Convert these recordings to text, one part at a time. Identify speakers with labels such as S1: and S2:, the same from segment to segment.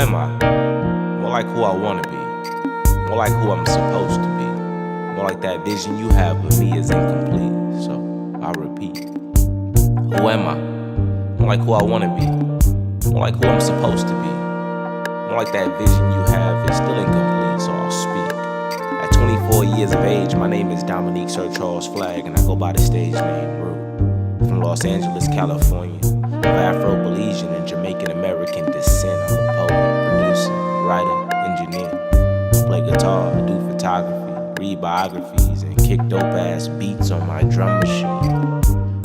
S1: am I? More like who I wanna be. More like who I'm supposed to be. More like that vision you have of me is incomplete. So, I repeat. Who am I? More like who I wanna be. More like who I'm supposed to be. More like that vision you have is still incomplete, so I'll speak. At 24 years of age, my name is Dominique Sir Charles Flagg, and I go by the stage name Rue. From Los Angeles, California, of Afro-Belizean and Jamaican-American descent. I'm a poet, producer, writer, engineer. I play guitar, I do photography, read biographies, and kick dope-ass beats on my drum machine.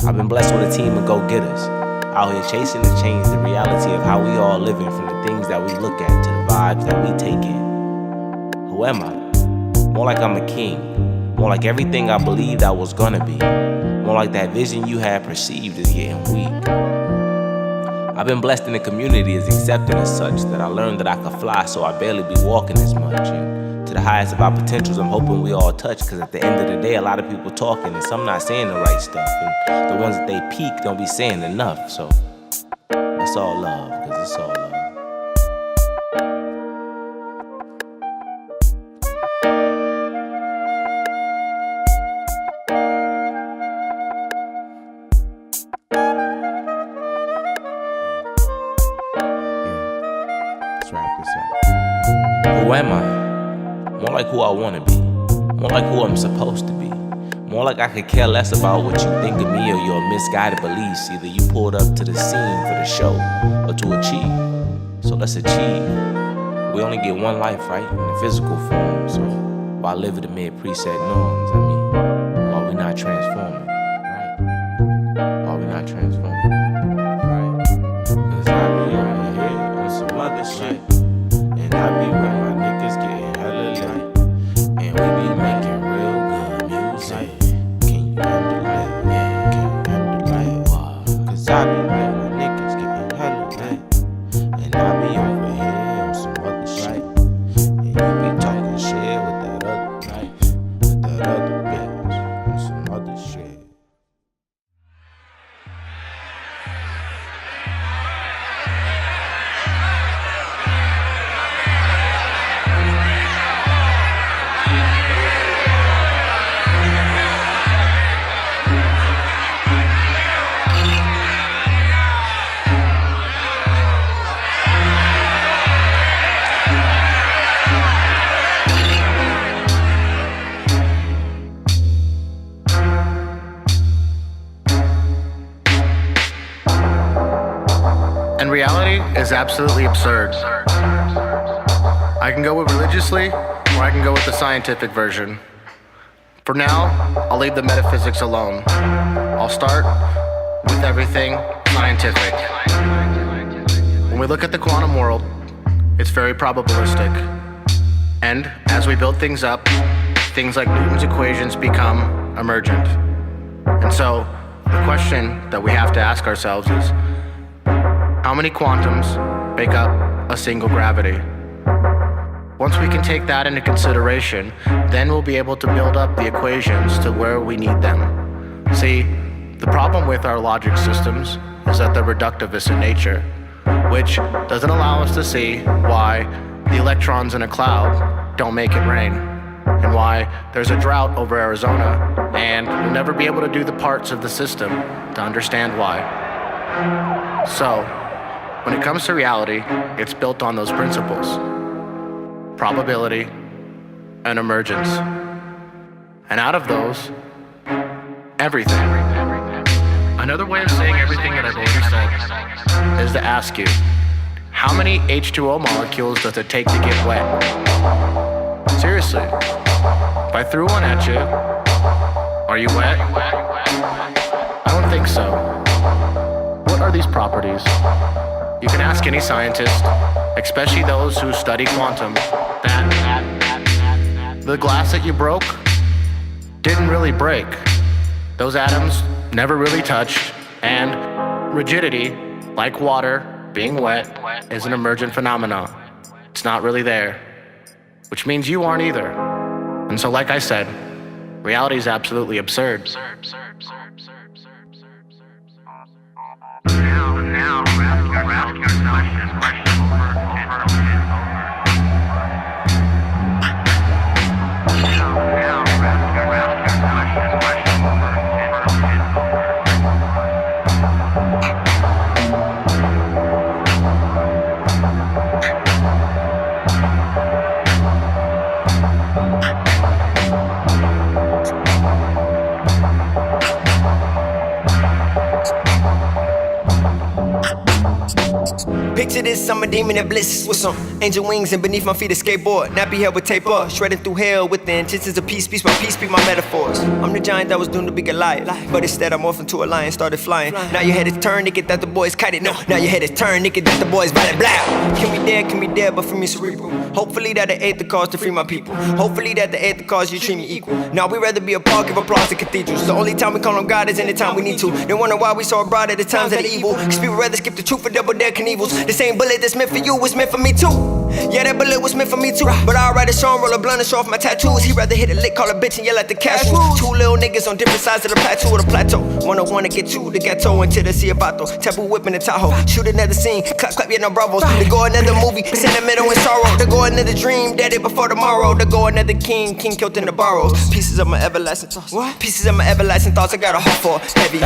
S1: I've been blessed with a team of go-getters, out here chasing to change the reality of how we all living, from the things that we look at to the vibes that we take in. Who am I? More like I'm a king. More like everything I believed I was gonna be. More like that vision you had perceived is getting weak. I've been blessed in the community as accepting as such that I learned that I could fly, so I barely be walking as much. And to the highest of our potentials, I'm hoping we all touch, cause at the end of the day, a lot of people talking and some not saying the right stuff. And the ones that they peak don't be saying enough, so it's all love, cause it's all love. Who am I? More like who I wanna be. More like who I'm supposed to be. More like I could care less about what you think of me or your misguided beliefs. Either you pulled up to the scene for the show or to achieve. So let's achieve. We only get one life, right? In the physical form. So why live it amid preset norms? I mean, why we not transforming, right? Why we not transforming, right? Cause I be out here on some other shit. And I be with my niggas getting hella light. And we be making real good music. Can you handle it? Yeah, can you handle it? Cause I be with my niggas getting hella light. And I be over here on some other shit. And you be talking shit with that other night. With that other bitch on some other shit.
S2: And reality is absolutely absurd. I can go with religiously, or I can go with the scientific version. For now, I'll leave the metaphysics alone. I'll start with everything scientific. When we look at the quantum world, it's very probabilistic. And as we build things up, things like Newton's equations become emergent. And so, the question that we have to ask ourselves is, how many quantums make up a single gravity? Once we can take that into consideration, then we'll be able to build up the equations to where we need them. See, the problem with our logic systems is that they're reductivist in nature, which doesn't allow us to see why the electrons in a cloud don't make it rain, and why there's a drought over Arizona, and we'll never be able to do the parts of the system to understand why. So, when it comes to reality, it's built on those principles: probability and emergence. And out of those, everything. Another way of saying everything that I've already said is to ask you, how many H2O molecules does it take to get wet? Seriously, if I threw one at you, are you wet? I don't think so. What are these properties? You can ask any scientist, especially those who study quantum, that the glass that you broke didn't really break. Those atoms never really touched, and rigidity, like water being wet, is an emergent phenomenon. It's not really there, which means you aren't either. And so, like I said, reality is absolutely absurd. Now, ask yourself this question over and over.
S3: Picture this, I'm a demon in bliss with some angel wings and beneath my feet a skateboard. Nappy hair with tape up, shredding through hell with the intentions of peace. Piece by piece, speak my metaphors. I'm the giant that was doomed to be Goliath, but instead I morphed into a lion, started flying. Now your head is turned, nigga, that the boys kited. No, now your head is turned, nigga, that the boys violent. Blah. Can be dead, but for me cerebral. Hopefully that the eighth the cause to free my people. Hopefully that the eighth the cause you treat me equal. Now we rather be a park, give applause to cathedrals. The only time we call on God is anytime we need to. They wonder why we so abroad at the times of the evil. Cause people rather skip the truth for double dead Knievels. The same bullet that's meant for you was meant for me too. Yeah, that bullet was meant for me too. But I'd rather show him roll a blunt and show off my tattoos. He'd rather hit a lick, call a bitch and yell at the cash rules. Two little niggas on different sides of the plateau. Wanna get you, the ghetto into the Ciabato. Taboo whipping the Tahoe. Shoot another scene, clap, yeah, no bravos. They go another movie, sentimental and sorrow. They go another dream, dead it before tomorrow. They go another king killed in the borrows. Pieces of my everlasting thoughts. Pieces of my everlasting thoughts I got a heart for. Heavy.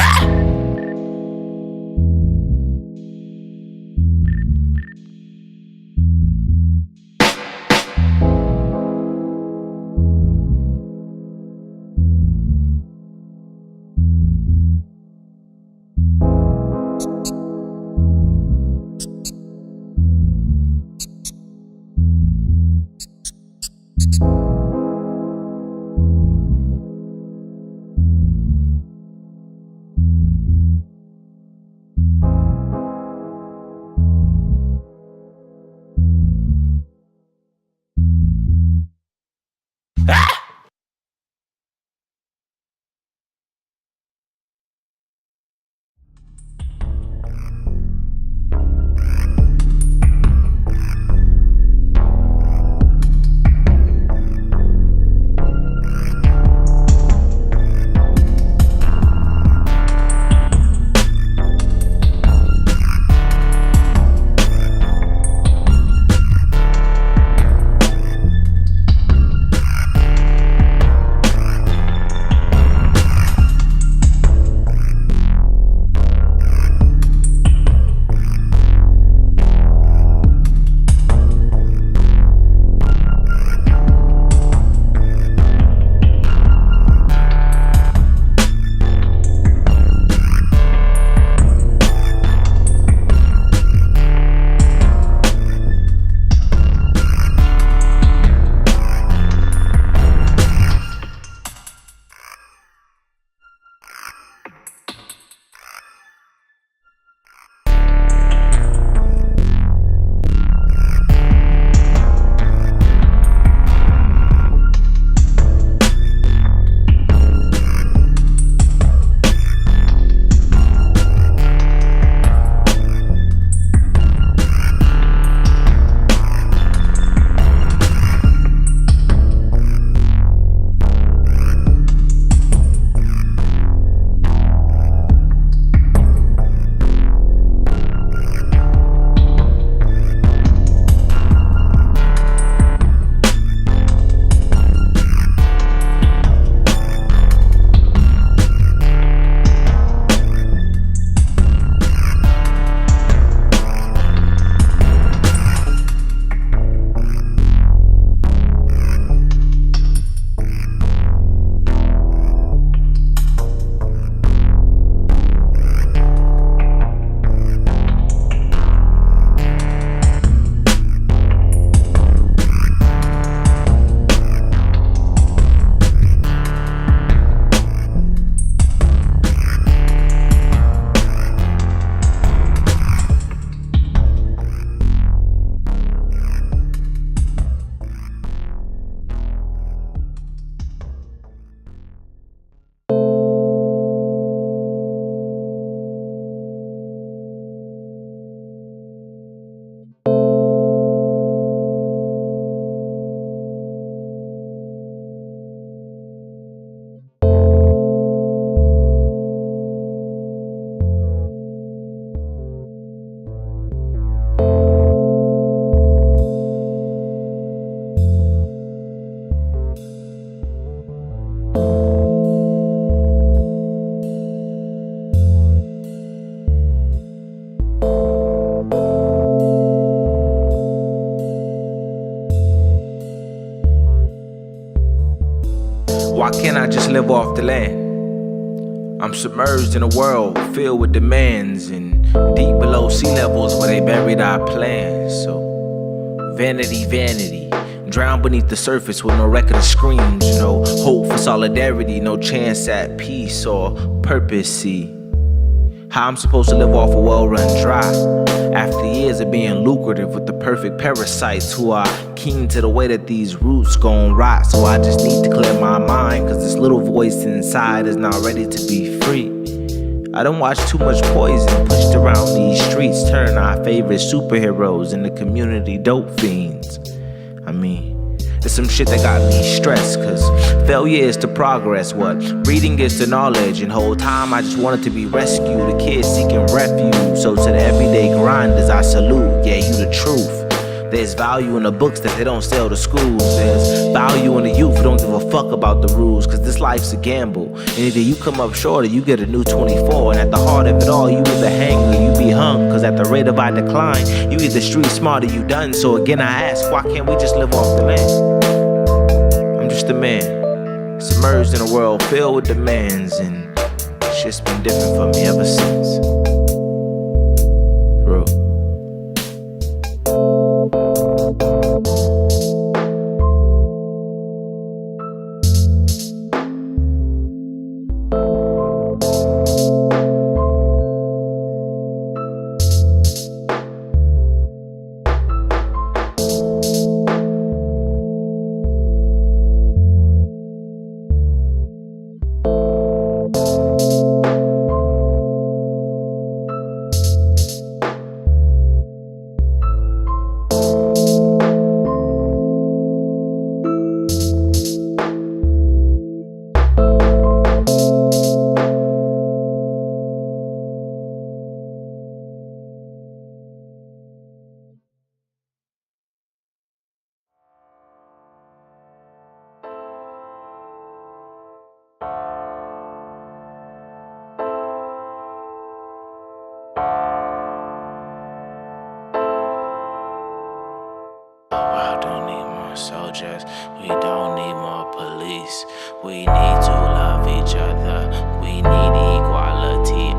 S1: Why can't I just live off the land? I'm submerged in a world filled with demands, and deep below sea levels where they buried our plans. So, vanity, vanity, drown beneath the surface with no record of screams. No hope for solidarity, no chance at peace or purpose. See how I'm supposed to live off a well run dry after years of being lucrative with the perfect parasites who are keen to the way that these roots gon' rot. So I just need to clear my mind, cause this little voice inside is not ready to be free. I done watched too much poison pushed around these streets, turn our favorite superheroes into community dope fiends. I mean, it's some shit that got me stressed, cause failure is to progress, what reading is to knowledge, and whole time I just wanted to be rescued, a kid seeking refuge. So to the everyday grinders I salute, yeah, you the truth. There's value in the books that they don't sell to schools. There's value in the youth who don't give a fuck about the rules, cause this life's a gamble, and either you come up short or you get a new 24. And at the heart of it all, you either hang or you be hung, cause at the rate of our decline, you either street smart or you done. So again I ask, why can't we just live off the land? I'm just a man, submerged in a world filled with demands, and shit's been different for me ever since. Real. Soldiers, we don't need more police. We need to love each other. We need equality.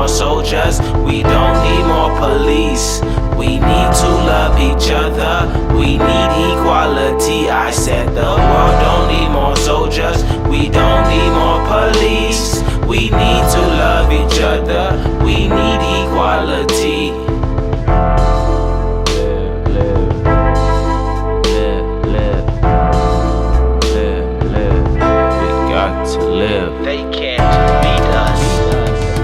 S1: Soldiers, we don't need more police. We need to love each other. We need equality. I said the world don't need more soldiers. We don't need more police. We need to love each other. We need equality. Live. We got to live. They can't beat us.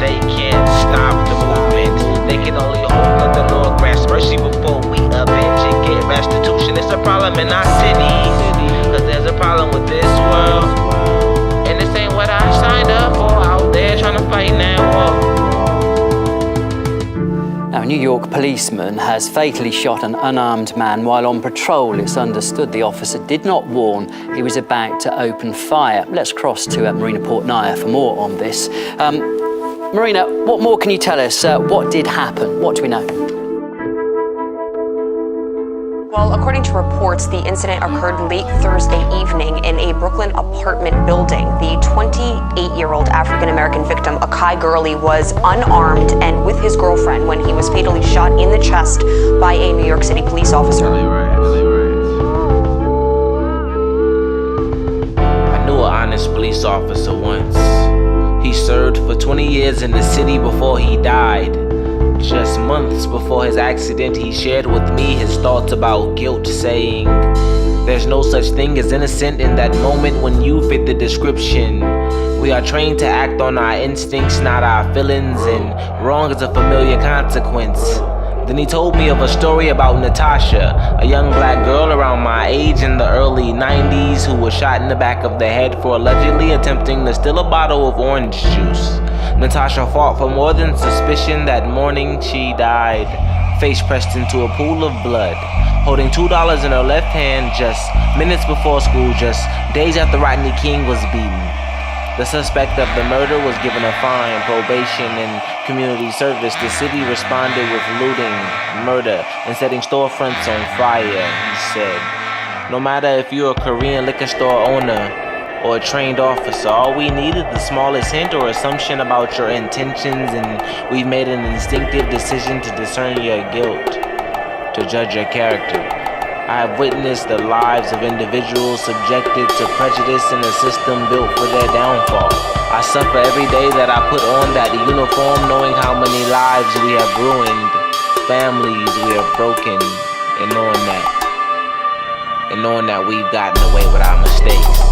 S1: They can't stop the movement. They can only hope that the Lord grants mercy before we avenge and get restitution. It's a problem in our city, cause there's a problem with this world, and this ain't what I signed up for. Out there trying to fight in that war.
S4: Now, a New York policeman has fatally shot an unarmed man while on patrol. It's understood the officer did not warn he was about to open fire. Let's cross to Marina Portnaya for more on this. Marina, what more can you tell us? What did happen? What do we know?
S5: Well, according to reports, the incident occurred late Thursday evening in a Brooklyn apartment building. The 28-year-old African-American victim, Akai Gurley, was unarmed and with his girlfriend when he was fatally shot in the chest by a New York City police officer.
S1: I knew an honest police officer once. He served for 20 years in the city before he died. Just months before his accident, he shared with me his thoughts about guilt, saying, "There's no such thing as innocent in that moment when you fit the description. We are trained to act on our instincts, not our feelings, and wrong is a familiar consequence." Then he told me of a story about Natasha, a young black girl around my age in the early 90s who was shot in the back of the head for allegedly attempting to steal a bottle of orange juice. Natasha fought for more than suspicion. That morning she died. face pressed into a pool of blood. Holding $2 in her left hand just minutes before school, just days after Rodney King was beaten. The suspect of the murder was given a fine, probation, and community service. The city responded with looting, murder, and setting storefronts on fire, he said. No matter if you're a Korean liquor store owner or a trained officer, all we need is the smallest hint or assumption about your intentions, and we've made an instinctive decision to discern your guilt, to judge your character. I have witnessed the lives of individuals subjected to prejudice in a system built for their downfall. I suffer every day that I put on that uniform, knowing how many lives we have ruined, families we have broken, and knowing that we've gotten away with our mistakes.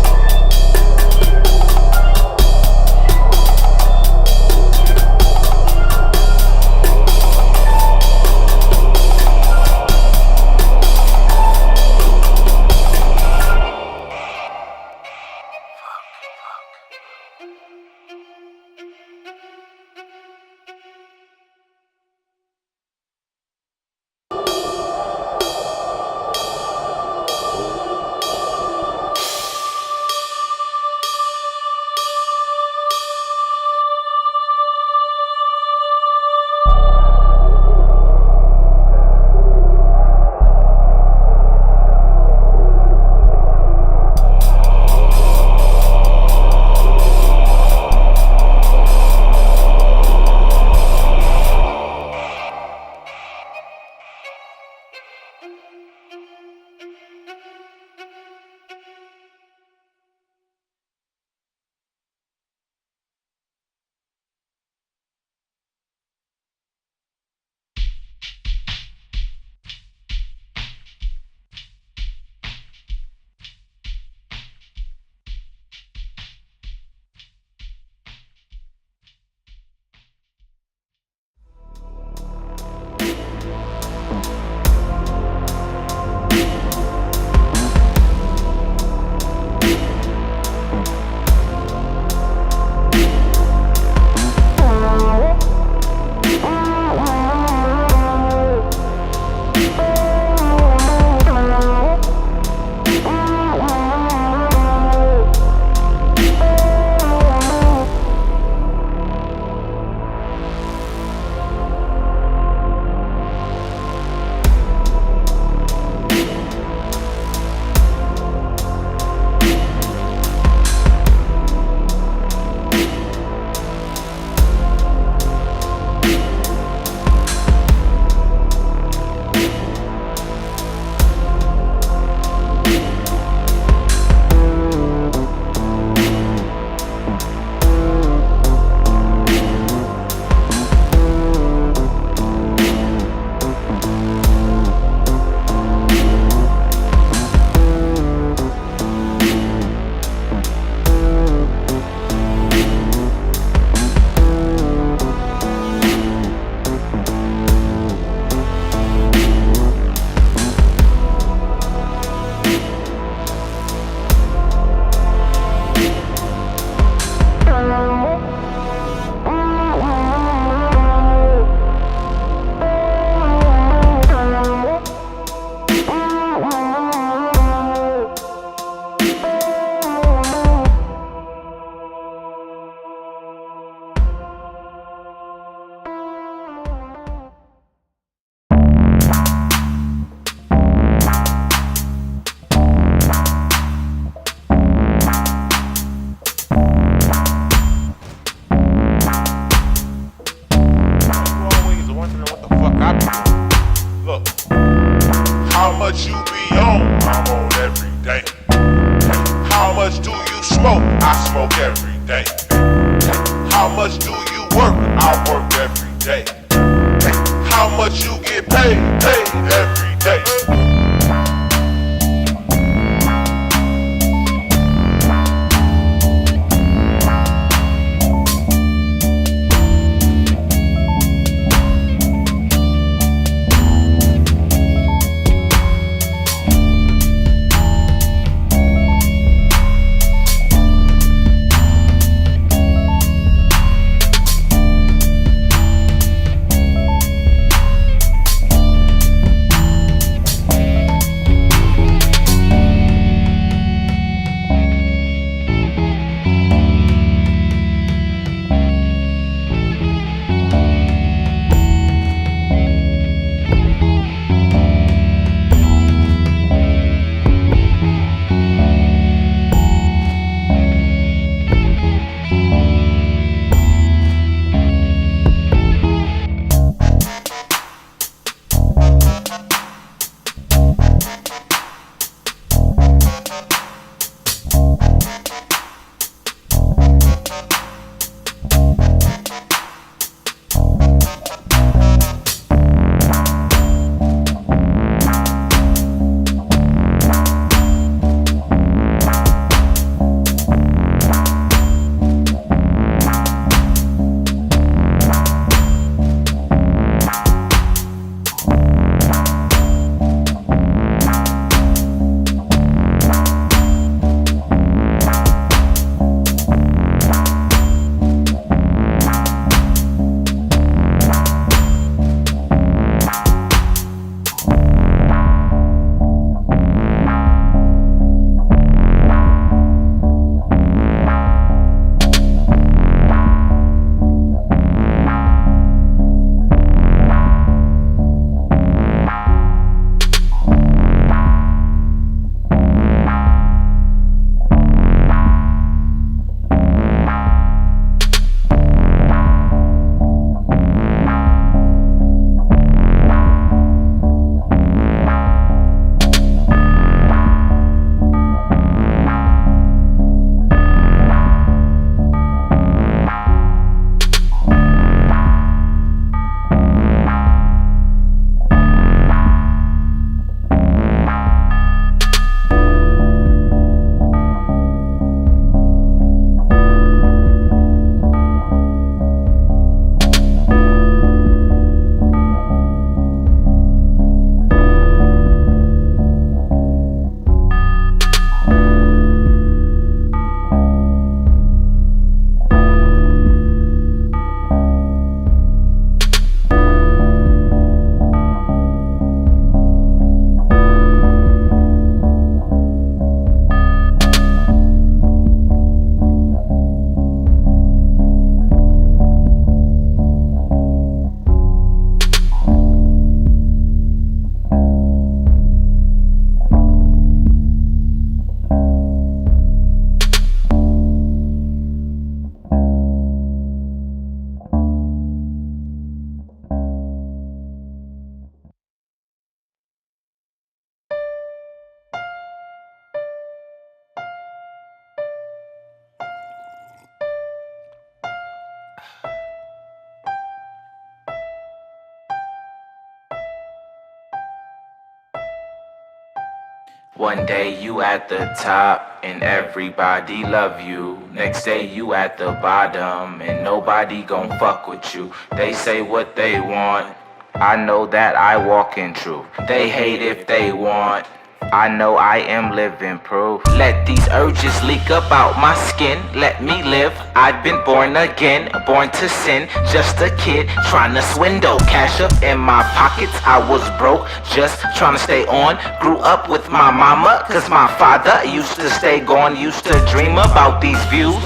S1: One day you at the top and everybody love you. Next day you at the bottom and nobody gon' fuck with you. They say what they want, I know that I walk in truth. They hate if they want, I know I am living proof. Let these urges leak up out my skin. Let me live, I've been born again. Born to sin, just a kid trying to swindle. Cash up in my pockets, I was broke, just trying to stay on. Grew up with my mama, cause my father used to stay gone. Used to dream about these views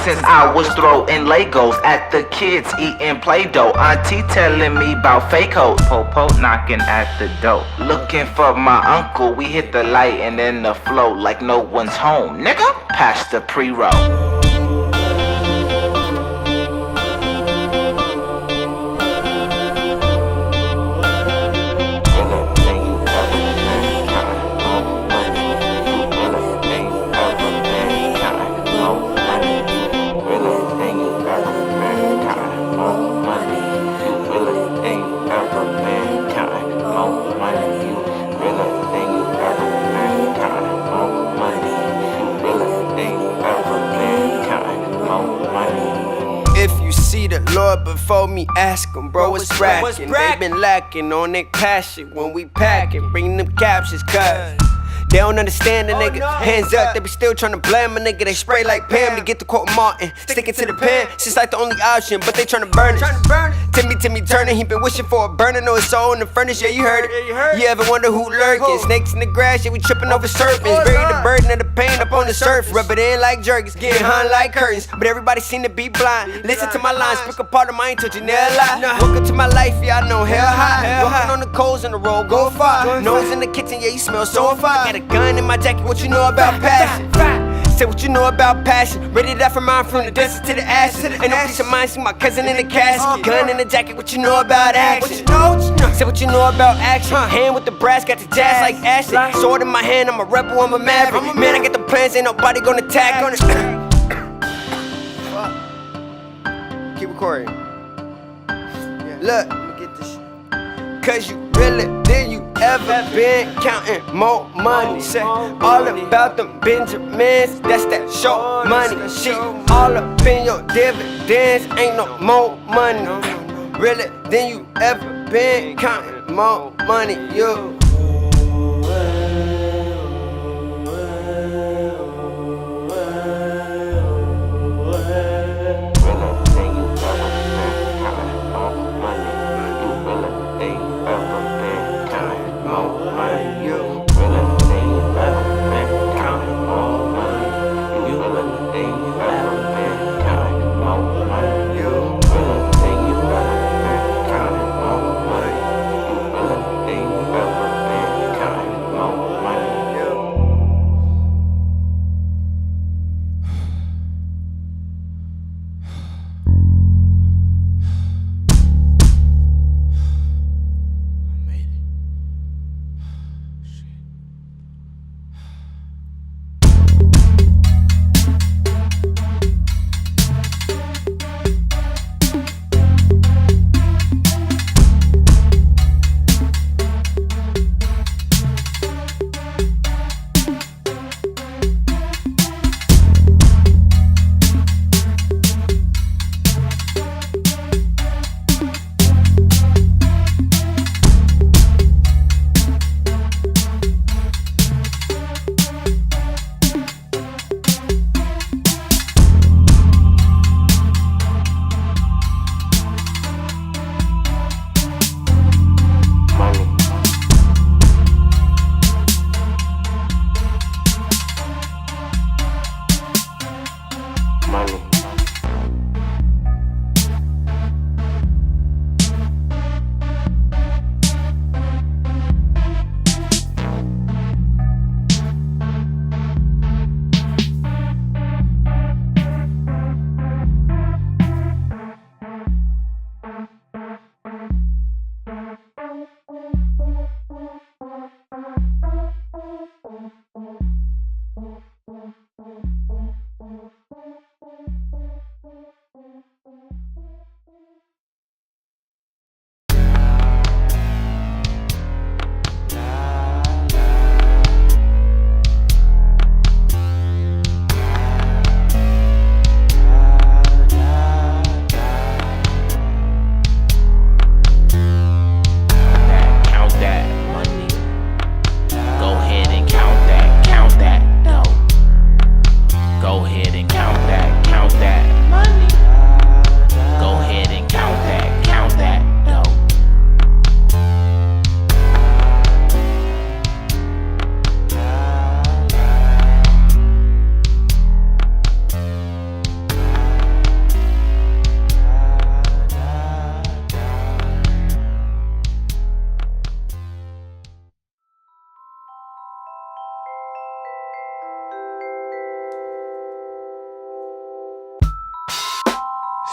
S1: since I was throwing Legos at the kids, eating Play-Doh. Auntie telling me about fake hoes. Popo knocking at the door, looking for my uncle. We hit the light and then the flow like no one's home. Nigga, past the pre-roll.
S3: Lord before me, ask them, bro, what's brackin'? They been lacking on their passion when we packin', bring them captions, cuz they don't understand the nigga. Hands up, they be still tryna blame a nigga. They spray like Pam to get the quote Martin. Stick it to the pen, shit's like the only option, but they tryna burn it. Timmy Turner, he been wishing for a burner. Know it's all in the furnace, yeah, you heard it. You ever wonder who lurking? Snakes in the grass, yeah, we tripping over serpents. Bury the burden of the pain up on the surface. Rub it in like jerkins, getting hung like curtains. But everybody seem to be blind. Listen to my lines, pick apart of mine, told you never lie. Welcome to my life, yeah, I know hell high. Walking on the coals on the road, go far. Nose in the kitchen, yeah, you smell so on fire. Got a gun in my jacket, what you know about passion? Say what you know about passion. Ready to die for mine from the desert to the ashes. Ain't no peace of mind, see my cousin in the casket. Gun in the jacket, what you know about action? Say what you know about action. Hand with the brass, got the jazz like Ashley. Sword in my hand, I'm a rebel, I'm a maverick. Man, I get the plans, ain't nobody gonna attack on it. Keep recording. Look, let me get this. Cause you realer than you ever been, counting more money. Say all about them Benjamins, that's that show money. Shit, all up in your dividends, ain't no more money. Realer than you ever been, counting more money. You.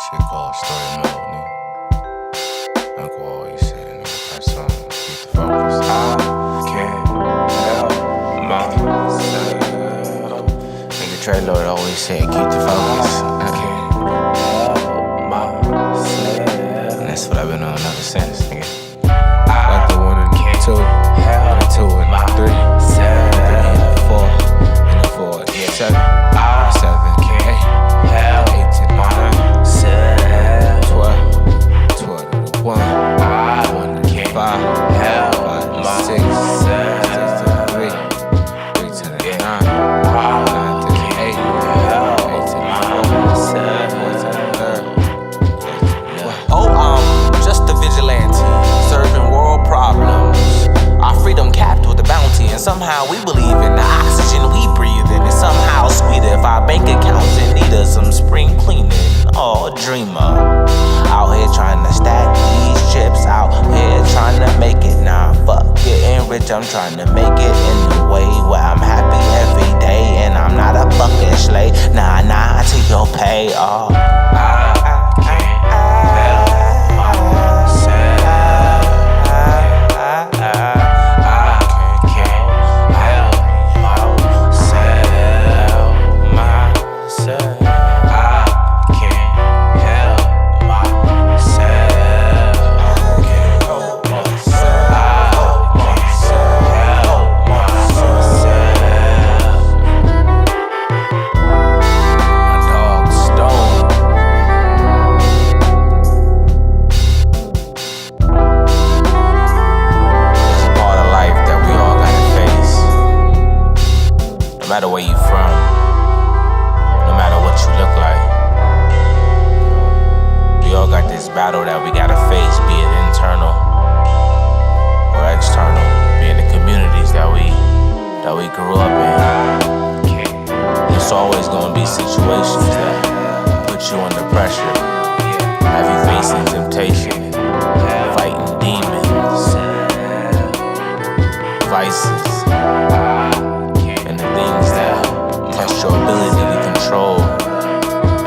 S1: Shit called story mode, nigga. Uncle always said, nigga, that song, keep the focus. I can't help myself. Nigga Trey Lord always said, keep the focus. I can't help myself. And that's what I've been on ever since, nigga. Like the 1 and 2, and the 2 and 3, 4, and the 4, 7, 7, 8, 8, 12, 1, 5, 6, 3, 3 to the 9, 9 to the 8, 8 to the 4, 4 to the 3rd.
S6: Oh, I'm just a vigilante, serving world problems. Our freedom capped with a bounty, and somehow we believe in the oxygen we breathe in. It's somehow sweeter if our bank accounts in need of some spring cleaning. Oh, dreamer, out here trying to stack these chips, out here trying to make it. Nah, fuck getting rich, I'm trying to make it in the way where I'm happy every day, and I'm not a fucking slave. Nah, to your pay. Oh, no matter where you from, no matter what you look like, we all got this battle that we gotta face, be it internal or external, be in the communities that we grew up in. It's always gonna be situations that put you under pressure, have you facing temptation, fighting demons, vices, and the things that test your ability to control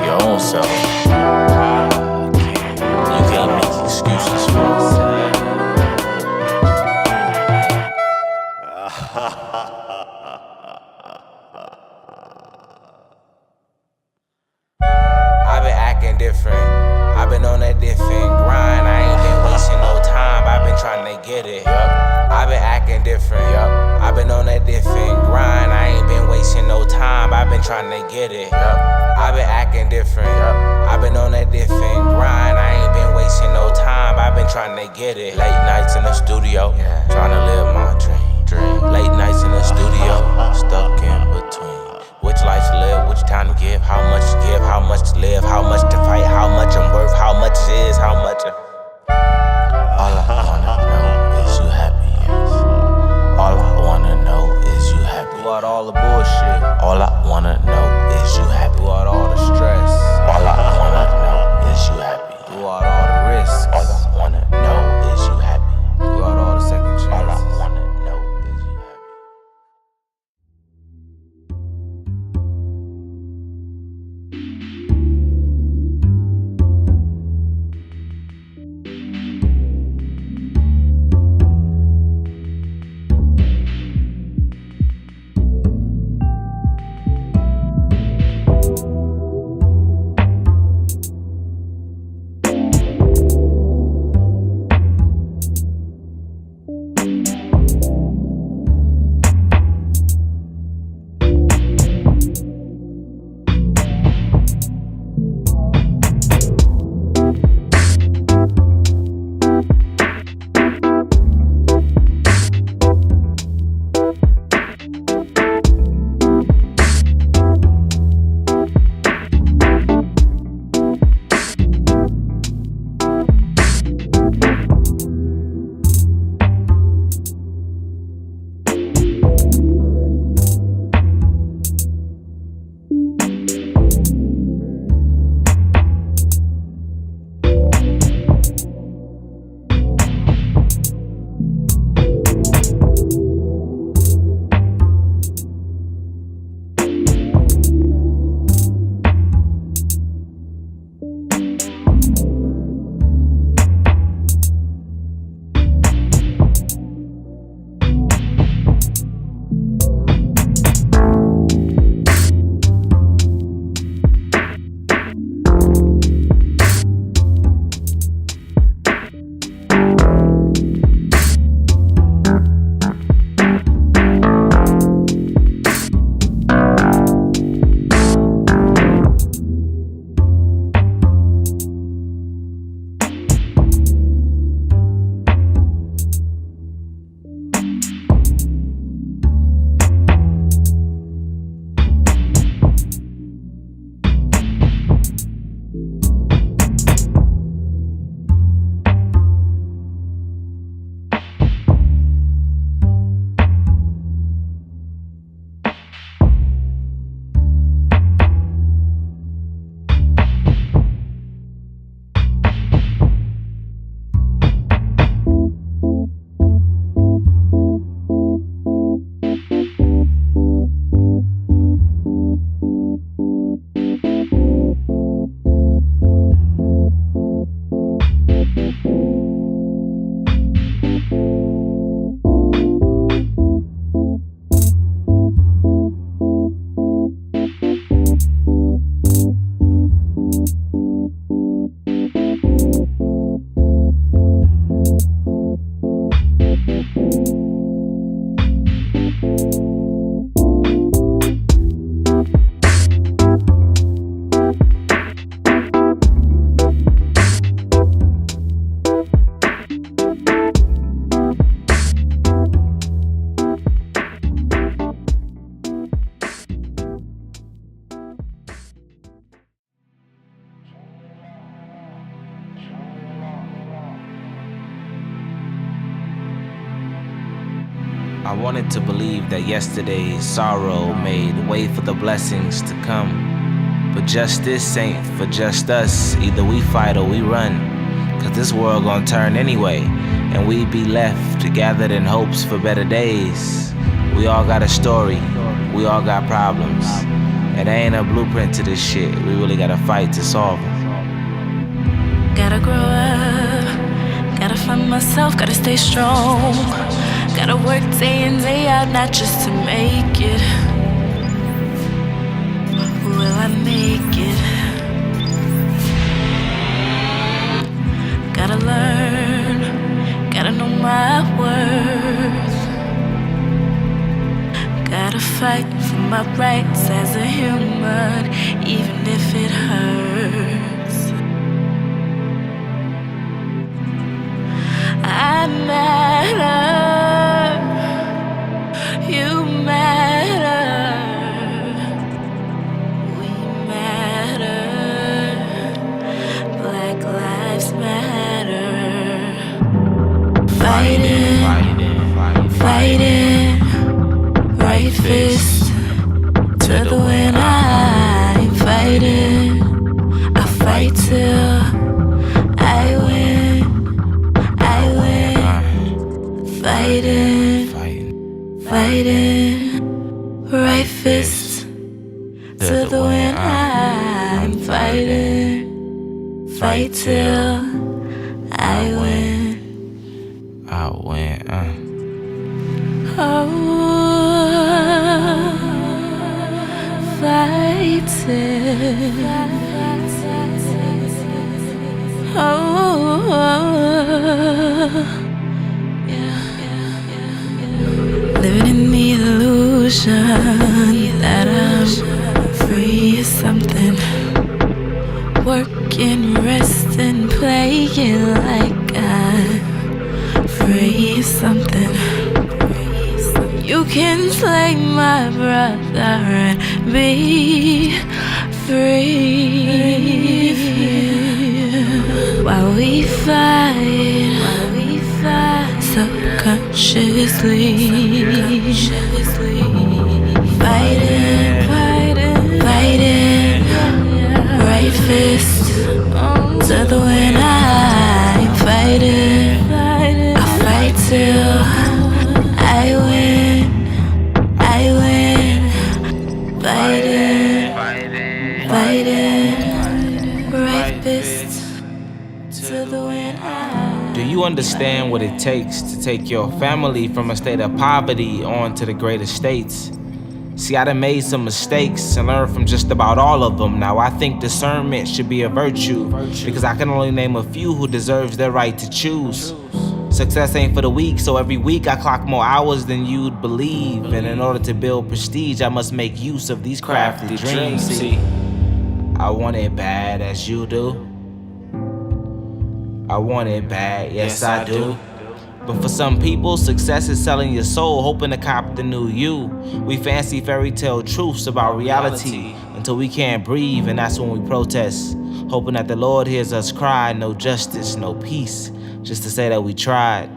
S6: your own self. You can't make excuses for it. I've been acting different. I've been on that different grind. I ain't been wasting no time. I've been trying to get it. I've been acting different. I've been on that different grind. I ain't been wasting no time. I've been trying to get it. I've been acting different. I've been on that different grind. I ain't been wasting no time. I've been trying to get it. Late nights in the studio, trying to live my dream. Late nights in the studio, stuck in between. Which life to live, which time to give, how much to give, how much to live, how much to fight, how much I'm worth, how much it is, how much all I wanna know is you happy, yes. All I wanna know is you happy.
S1: Throughout all the bullshit,
S6: All I wanna know is you happy.
S1: throughout all the stress,
S6: All I wanna know is you happy.
S1: throughout all the risks,
S6: All I wanna know is you happy.
S1: throughout all the second
S6: All I
S1: chances.
S6: wanna know is you happy.
S1: wanted to believe that yesterday's sorrow made way for the blessings to come. But justice ain't for just us. Either we fight or we run. Cause this world gon' turn anyway, and we be left gathered in hopes for better days. We all got a story, we all got problems, and there ain't a blueprint to this shit. We really gotta fight to solve them.
S7: Gotta grow up, gotta find myself, gotta stay strong. Gotta work day in, day out, not just to make it. Will I make it? Gotta learn, gotta know my worth. Gotta fight for my rights as a human, even if it hurts. I matter, you matter, we matter, Black Lives Matter. Fighting, fighting, right fist to the wind. I'm fighting, I fight till I win, I win. Fighting, fighting, right fist to the wind. I'm fighting, fight till I win.
S1: I win,
S7: Oh, fighting. Oh, living in the illusion that I'm free is something. Working, resting, playing like I'm free is something. You can slay my brother and be free. While we fight subconsciously. Fighting, right fist to the wind. I'm fighting, I fight till I win, I win. Fighting, right fist to the wind.
S1: Do you understand what it takes to take your family from a state of poverty on to the greater states? See, I done made some mistakes and learned from just about all of them. Now I think discernment should be a virtue, because I can only name a few who deserves their right to choose. Success ain't for the weak, so every week I clock more hours than you'd believe. And in order to build prestige, I must make use of these crafty dreams. See, I want it bad as you do. I want it bad, yes I do. But for some people, success is selling your soul, hoping to cop the new you. We fancy fairy tale truths about reality until we can't breathe, and that's when we protest, hoping that the Lord hears us cry. No justice, no peace, just to say that we tried.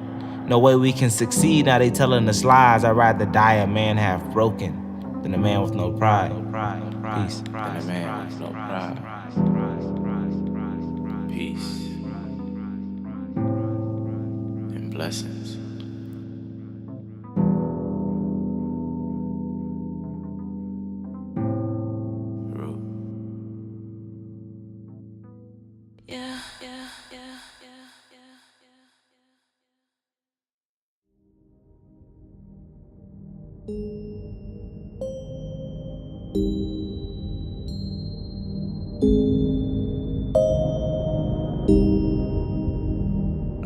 S1: No way we can succeed, now they telling us lies. I'd rather die a man half broken than a man with no pride. Peace.
S6: Than a man with no pride. Peace. Blessings.
S7: Yeah.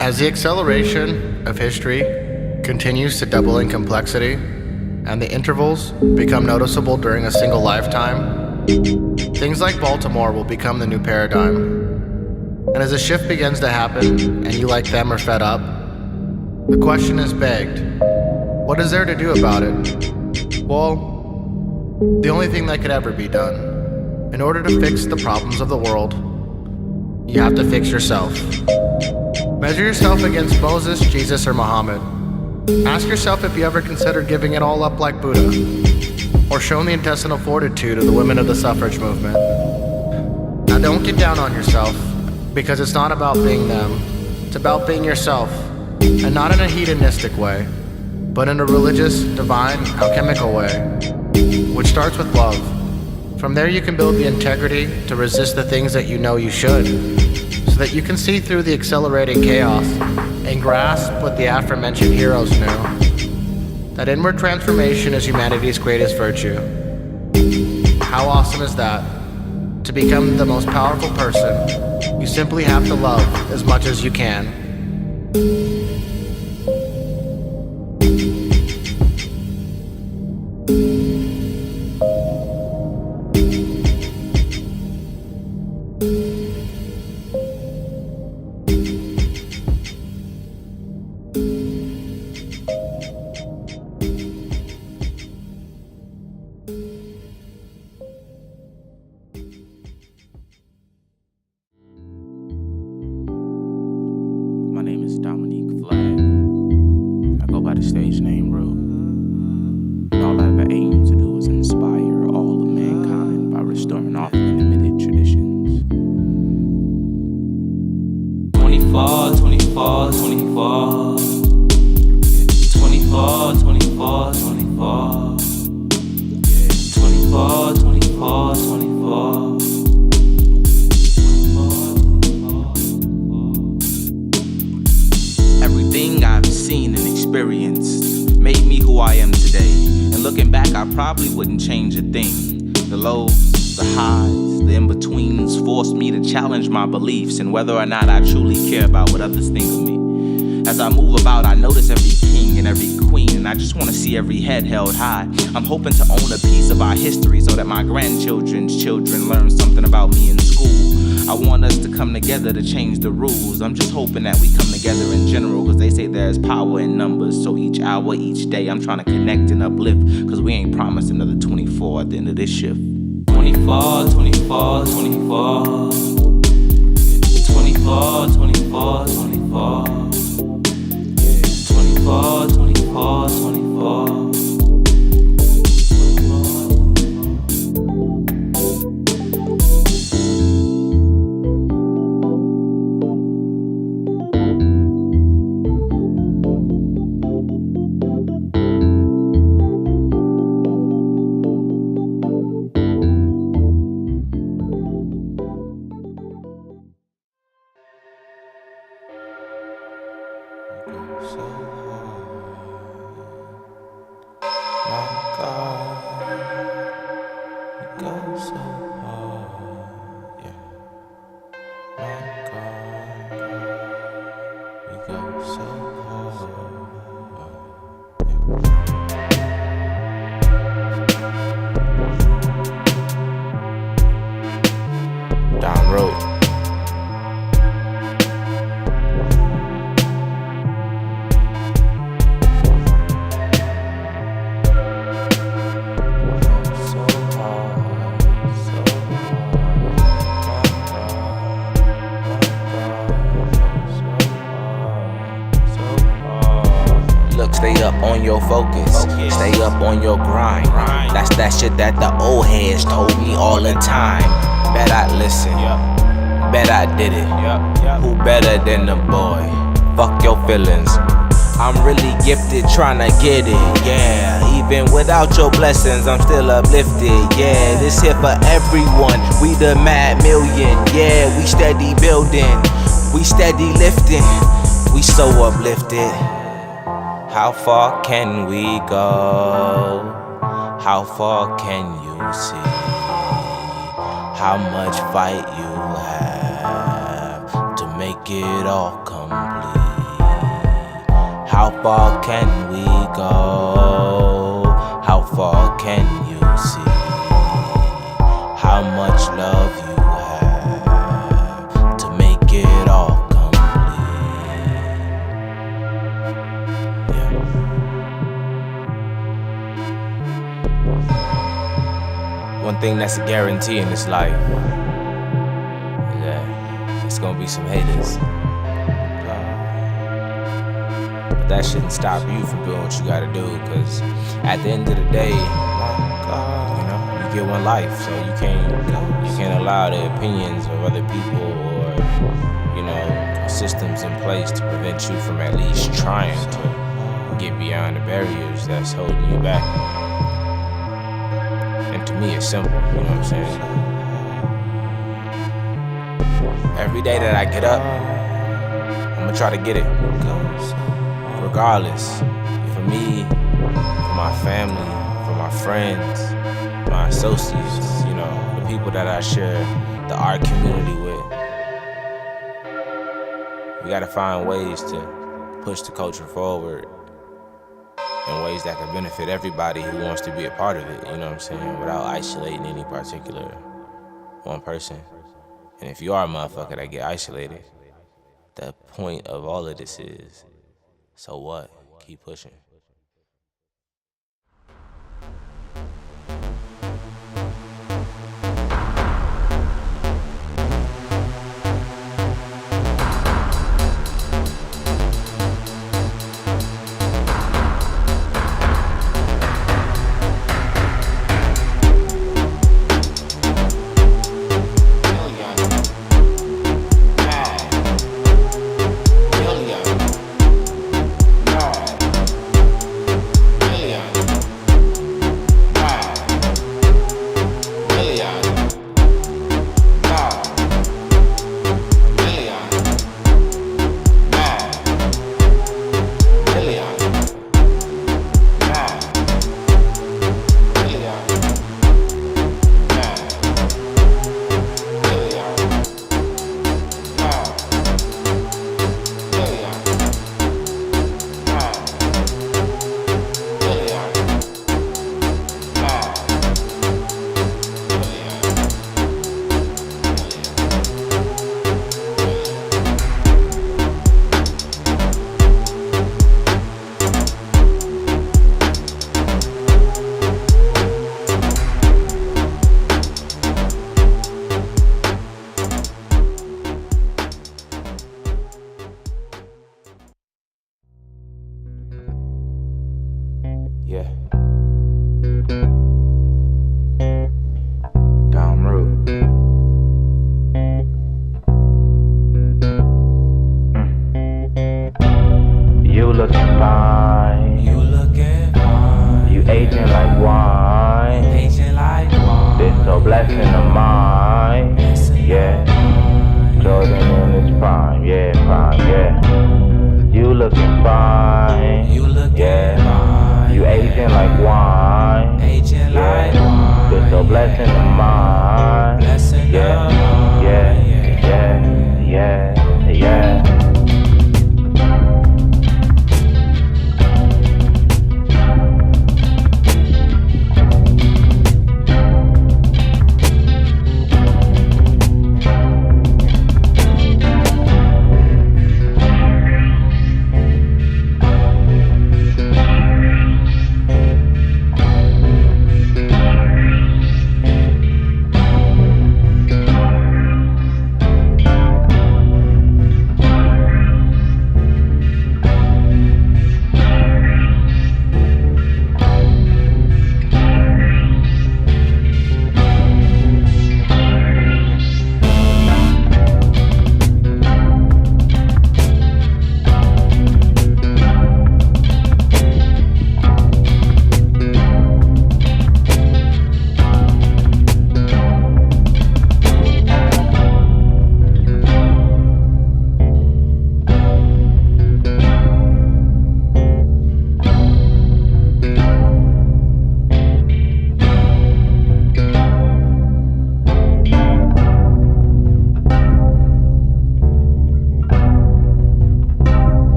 S2: As the acceleration of history continues to double in complexity, and the intervals become noticeable during a single lifetime, things like Baltimore will become the new paradigm. And as a shift begins to happen, and you like them are fed up, the question is begged, what is there to do about it? Well, the only thing that could ever be done. In order to fix the problems of the world, you have to fix yourself. Measure yourself against Moses, Jesus, or Muhammad. Ask yourself if you ever considered giving it all up like Buddha, or shown the intestinal fortitude of the women of the suffrage movement. Now don't get down on yourself, because it's not about being them. It's about being yourself, and not in a hedonistic way, but in a religious, divine, alchemical way, which starts with love. From there you can build the integrity to resist the things that you know you should, so that you can see through the accelerating chaos and grasp what the aforementioned heroes knew, that inward transformation is humanity's greatest virtue. How awesome is that? To become the most powerful person, you simply have to love as much as you can.
S1: Everything I've seen and experienced made me who I am today. And looking back, I probably wouldn't change a thing. The lows, the highs, the in-betweens forced me to challenge my beliefs and whether or not I truly care about what others think of me. As I move about, I notice every king and every queen, and I just want to see every head held high. I'm hoping to own a piece of our history so that my grandchildren's children learn something about me in school. I want us to come together to change the rules. I'm just hoping that we come together in general, cause they say there's power in numbers. So each hour, each day, I'm trying to connect and uplift, cause we ain't promised another 24 at the end of this shift. 24, 24, 24. 24, 24, 24. 24, 24, 24. Stay up on your focus, stay up on your grind. That's that shit that the old heads told me all the time. Bet I listen, bet I did it. Who better than the boy? Fuck your feelings. I'm really gifted tryna get it, yeah. Even without your blessings, I'm still uplifted, yeah. This here for everyone, we the mad million, yeah. We steady building, we steady lifting, we so uplifted. How far can we go? How far can you see? How much fight you have to make it all complete? How far can we go? How far can you see? How much love you have to make it all complete? One thing that's a guarantee in this life is that it's gonna be some haters. But But that shouldn't stop you from doing what you gotta do, cause at the end of the day, you know, you get one life, so you can't allow the opinions of other people or, you know, systems in place to prevent you from at least trying to get beyond the barriers that's holding you back. And to me, it's simple, you know what I'm saying? Every day that I get up, I'm gonna try to get it. Regardless, for me, for my family, for my friends, my associates, you know, the people that I share the art community with. We gotta find ways to push the culture forward in ways that can benefit everybody who wants to be a part of it, you know what I'm saying, without isolating any particular one person. And if you are a motherfucker that get isolated, the point of all of this is, so what? Keep pushing.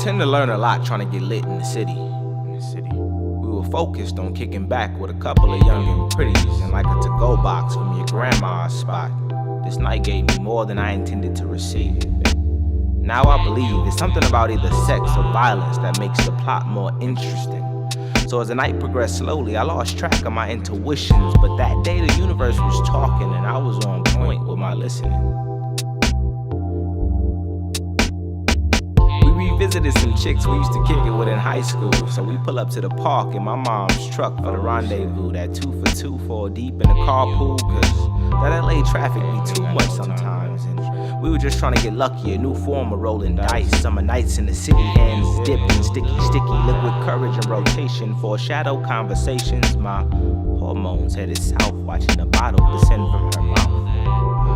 S1: tend to learn a lot trying to get lit in the city. We were focused on kicking back with a couple of young and pretties and like a to-go box from your grandma's spot. This night gave me more than I intended to receive. Now I believe it's something about either sex or violence that makes the plot more interesting. So as the night progressed slowly, I lost track of my intuitions, but that day the universe was talking and I was on point with my listening. We revisited some chicks we used to kick it with in high school, so we pull up to the park in my mom's truck for the rendezvous. That 2 for 2 4 deep in the carpool, cause that LA traffic be too much sometimes, and we were just trying to get lucky, a new form of rolling dice. Summer nights in the city, hands dipped in sticky, liquid courage and rotation. Foreshadow conversations, my hormones headed south, watching the bottle descend from her mouth.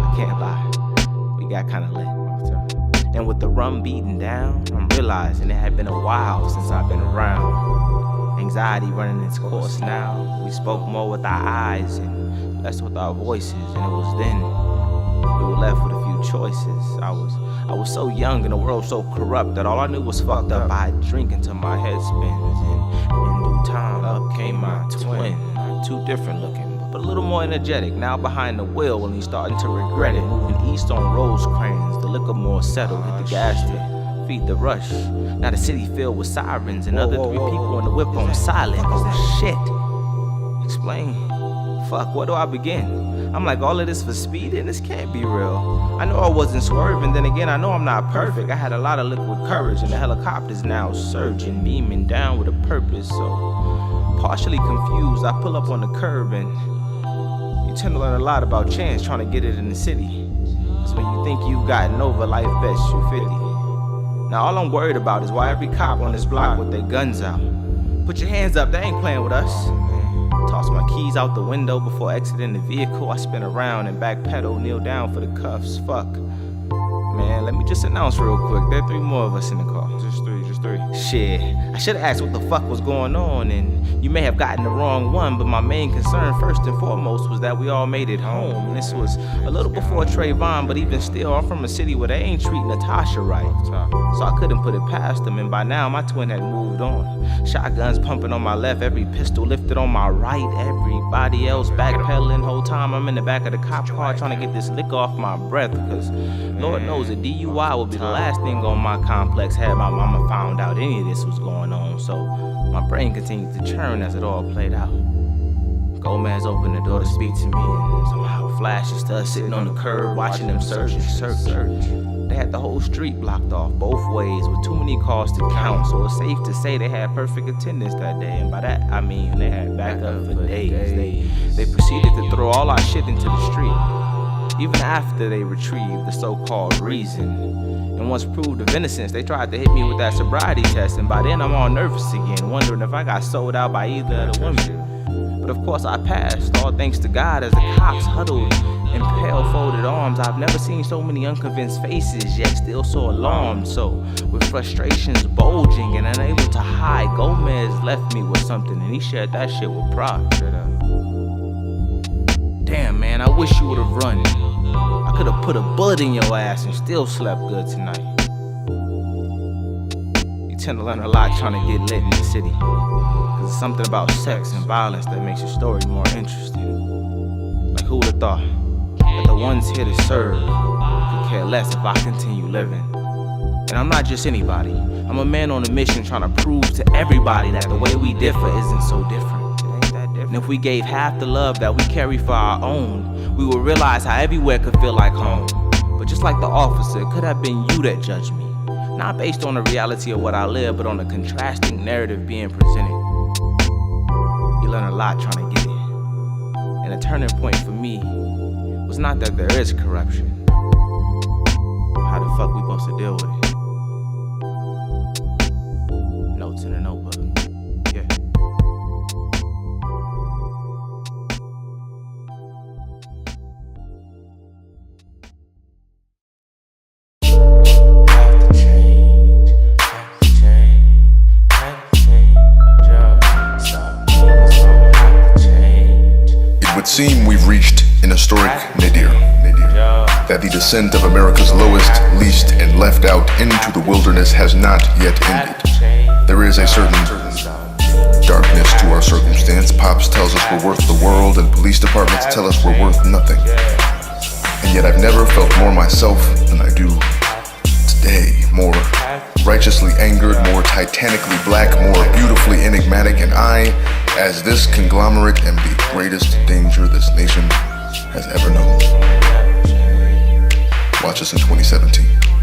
S1: I can't lie, we got kinda lit. And with the rum beating down, I'm realizing it had been a while since I've been around. Anxiety running its course now. We spoke more with our eyes and less with our voices, and it was then we were left with a few choices. I was so young and the world so corrupt that all I knew was fucked up. I'd drink until my head spins, and in due time up came my twin. Too different looking, but a little more energetic. Now behind the wheel when he's starting to regret it. Moving east on Rosecrans, the liquor more settled. Hit the gas to feed the rush. Now the city filled with sirens and other 3 people in the whip on silent. Oh shit. Explain. Fuck, where do I begin? I'm like, all of this for speeding? This can't be real. I know I wasn't swerving, then again, I know I'm not perfect. I had a lot of liquid courage, and the helicopter's now surging, beaming down with a purpose. So, partially confused, I pull up on the curb, and you tend to learn a lot about chance trying to get it in the city. Cause when you think you've gotten over, life bets you 50. Now all I'm worried about is why every cop on this block with their guns out. Put your hands up, they ain't playing with us. Toss my keys out the window before exiting the vehicle. I spin around and backpedal, kneel down for the cuffs. Fuck. Man, let me just announce real quick. There are 3 more of us in the car. Just three. Shit. I should've asked what the fuck was going on, and you may have gotten the wrong one, but my main concern first and foremost was that we all made it home. This was a little before Trayvon, but even still, I'm from a city where they ain't treat Natasha right. So I couldn't put it past them, and by now my twin had moved on. Shotguns pumping on my left, every pistol lifted on my right. Everybody else backpedaling. Whole time I'm in the back of the cop car trying to get this liquor off my breath, cause Lord knows a DUI would be the last thing on my complex had my mama found out any of this was going on. So my brain continued to churn as it all played out. Gomez opened the door to speak to me, and somehow flashes to us sitting on the curb watching them search. They had the whole street blocked off both ways with too many cars to count, so it's safe to say they had perfect attendance that day, and by that I mean they had backup for days. They proceeded to throw all our shit into the street, even after they retrieved the so-called reason. And once proved of innocence, they tried to hit me with that sobriety test, and by then I'm all nervous again, wondering if I got sold out by either of the women. But of course I passed, all thanks to God, as the cops huddled in pale folded arms. I've never seen so many unconvinced faces, yet still so alarmed. So with frustrations bulging and unable to hide, Gomez left me with something, and he shared that shit with pride. Damn man, I wish you would've run. I could've put a bullet in your ass and still slept good tonight. You tend to learn a lot trying to get lit in the city, cause it's something about sex and violence that makes your story more interesting. Like who would've thought that the ones here to serve could care less if I continue living. And I'm not just anybody, I'm a man on a mission trying to prove to everybody that the way we differ isn't so different. And if we gave half the love that we carry for our own, we would realize how everywhere could feel like home. But just like the officer, it could have been you that judged me. Not based on the reality of what I live, but on the contrasting narrative being presented. You learn a lot trying to get it. And a turning point for me was not that there is corruption. How the fuck we supposed to deal with it? Notes in a notebook. Yeah.
S8: It would seem we've reached an historic nadir. that the descent of America's lowest, least, and left out into the wilderness has not yet ended. There is a certain darkness to our circumstance. Pops tells us we're worth the world, and police departments tell us we're worth nothing. And yet I've never felt more myself than I do today. More righteously angered, more titanically black, more beautifully enigmatic, and I, as this conglomerate, am the greatest danger this nation has ever known. Watch us in 2017.